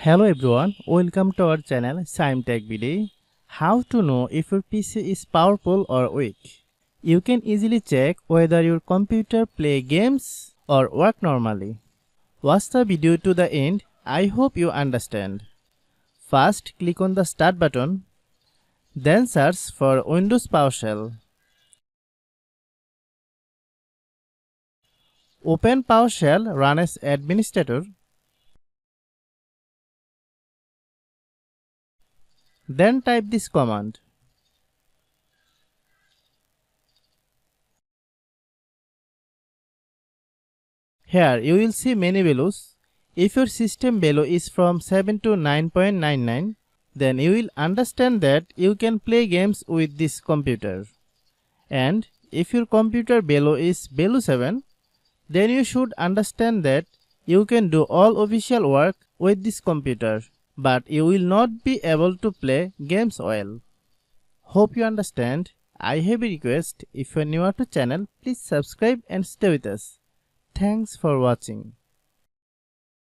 Hello everyone, welcome to our channel Shaem Tech Video. How to know if your PC is powerful or weak? You can easily check whether your computer play games or work normally. Watch the video to the end. I hope you understand. First, click on the Start button. Then search for Windows PowerShell. Open PowerShell, run as administrator. Then type this command. Here you will see many values. If your system value is from 7 to 9.99, then you will understand that you can play games with this computer. And if your computer value is below 7, then you should understand that you can do all official work with this computer, but you will not be able to play games well. Hope you understand. I have a request. If you are new to channel, please subscribe and stay with us. Thanks for watching.